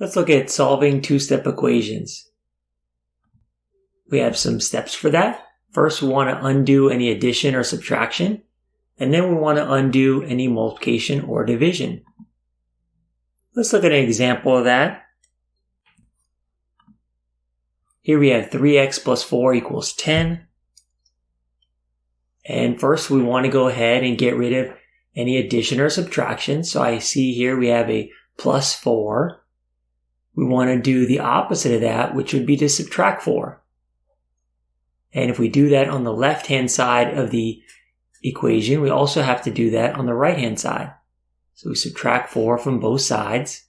Let's look at solving two-step equations. We have some steps for that. First, we want to undo any addition or subtraction, and then we want to undo any multiplication or division. Let's look at an example of that. Here we have 3x plus 4 equals 10. And first, we want to go ahead and get rid of any addition or subtraction. So I see here we have a plus 4. We want to do the opposite of that, which would be to subtract 4. And if we do that on the left-hand side of the equation, we also have to do that on the right-hand side. So we subtract 4 from both sides.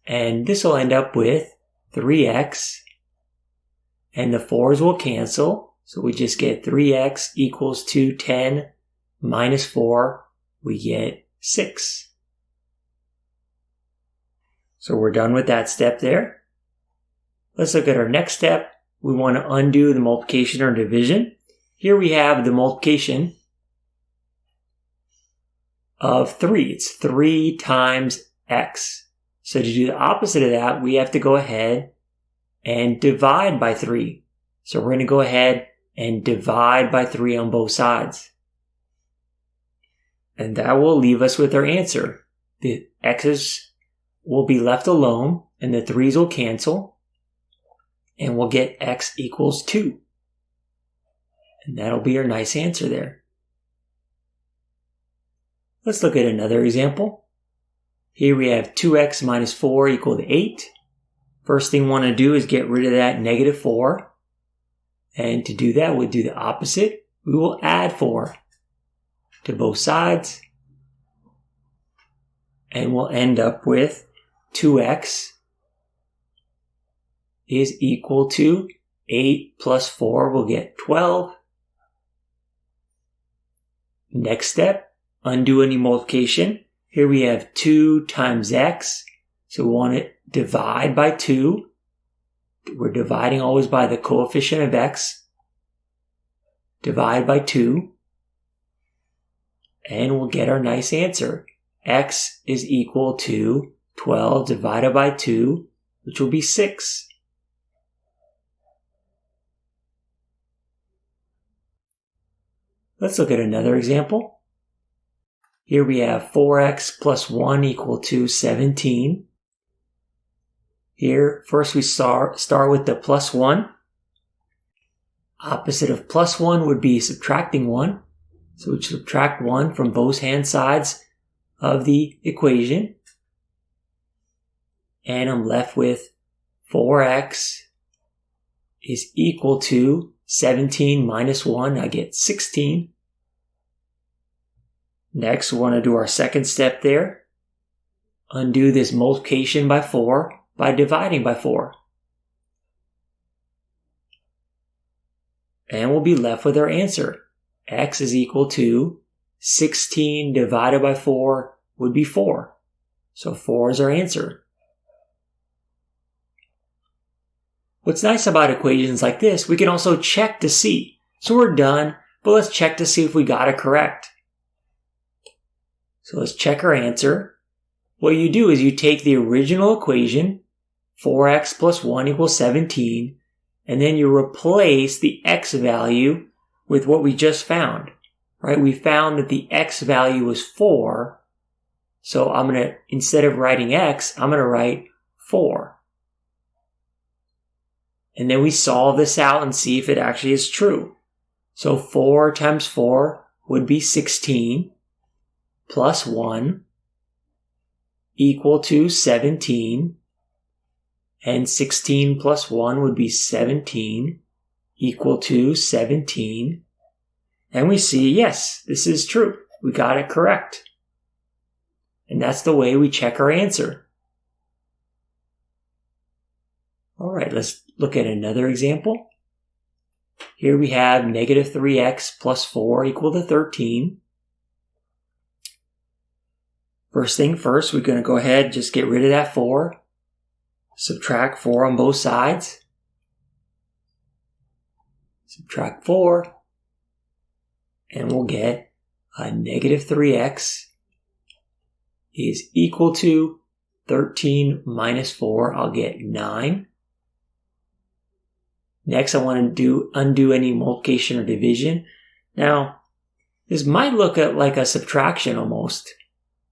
And this will end up with 3x. And the 4's will cancel. So we just get 3x equals to 10 minus 4. We get 6. So we're done with that step there. Let's look at our next step. We want to undo the multiplication or division. Here we have the multiplication of 3. It's 3 times x. So to do the opposite of that, we have to go ahead and divide by 3. So we're going to go ahead and divide by 3 on both sides. And that will leave us with our answer. The x's will be left alone, and the 3's will cancel. And we'll get x equals 2. And that'll be our nice answer there. Let's look at another example. Here we have 2x minus 4 equal to 8. First thing we want to do is get rid of that negative 4. And to do that, we'll do the opposite. We will add 4 to both sides. And we'll end up with 2x is equal to 8 plus 4. We'll get 12. Next step, undo any multiplication. Here we have 2 times x. So we want to divide by 2. We're dividing always by the coefficient of x. Divide by 2. And we'll get our nice answer. X is equal to 12 divided by 2, which will be 6. Let's look at another example. Here we have 4x plus 1 equal to 17. Here, first we start with the plus 1. Opposite of plus 1 would be subtracting 1. So we subtract 1 from both hand sides of the equation. And I'm left with 4x is equal to 17 minus 1. I get 16. Next, we want to do our second step there. Undo this multiplication by 4 by dividing by 4. And we'll be left with our answer. X is equal to 16 divided by 4 would be 4. So 4 is our answer. What's nice about equations like this, we can also check to see. So we're done, but let's check to see if we got it correct. So let's check our answer. What you do is you take the original equation, 4x plus 1 equals 17, and then you replace the x value with what we just found. Right? We found that the x value was 4. So I'm going to, instead of writing x, I'm going to write 4. And then we solve this out and see if it actually is true. So 4 times 4 would be 16 plus 1 equal to 17. And 16 plus 1 would be 17 equal to 17. And we see, yes, this is true. We got it correct. And that's the way we check our answer. All right, let's look at another example. Here we have negative 3x plus 4 equal to 13. First thing first, we're going to go ahead and just get rid of that 4. Subtract 4 on both sides. Subtract 4. And we'll get a negative 3x is equal to 13 minus 4, I'll get 9. Next, I want to undo any multiplication or division. Now, this might look like a subtraction almost,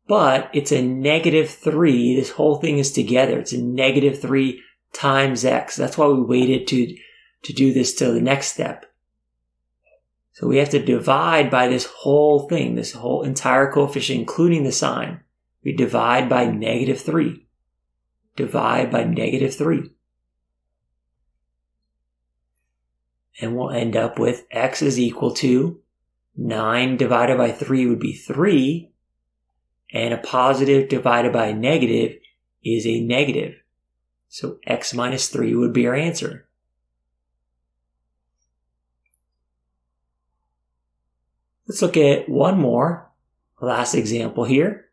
but it's a negative 3. This whole thing is together. It's a negative 3 times x. That's why we waited to do this to the next step. So we have to divide by this whole thing, this whole entire coefficient, including the sign. We divide by negative 3. Divide by negative 3. And we'll end up with x is equal to 9 divided by 3 would be 3. And a positive divided by a negative is a negative. So x minus 3 would be our answer. Let's look at one more, last example here.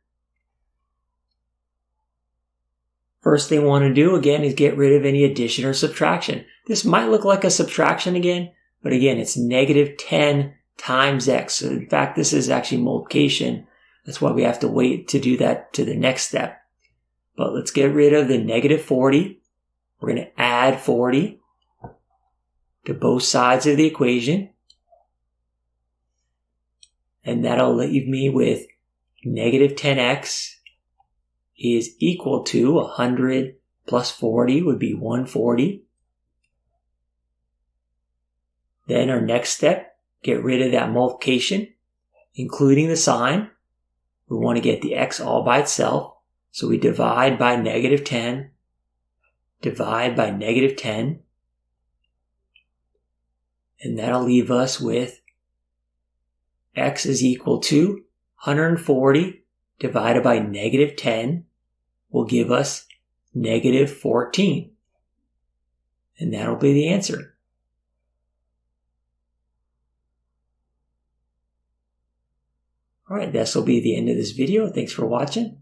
First thing we want to do again is get rid of any addition or subtraction. This might look like a subtraction again, but again, it's negative 10 times x. So in fact, this is actually multiplication. That's why we have to wait to do that to the next step. But let's get rid of the negative 40. We're going to add 40 to both sides of the equation. And that'll leave me with negative 10x is equal to 100 plus 40 would be 140. Then our next step, get rid of that multiplication, including the sign. We want to get the x all by itself. So we divide by negative 10, divide by negative 10. And that'll leave us with x is equal to 140 divided by negative 10 will give us negative 14. And that'll be the answer. All right, this will be the end of this video. Thanks for watching.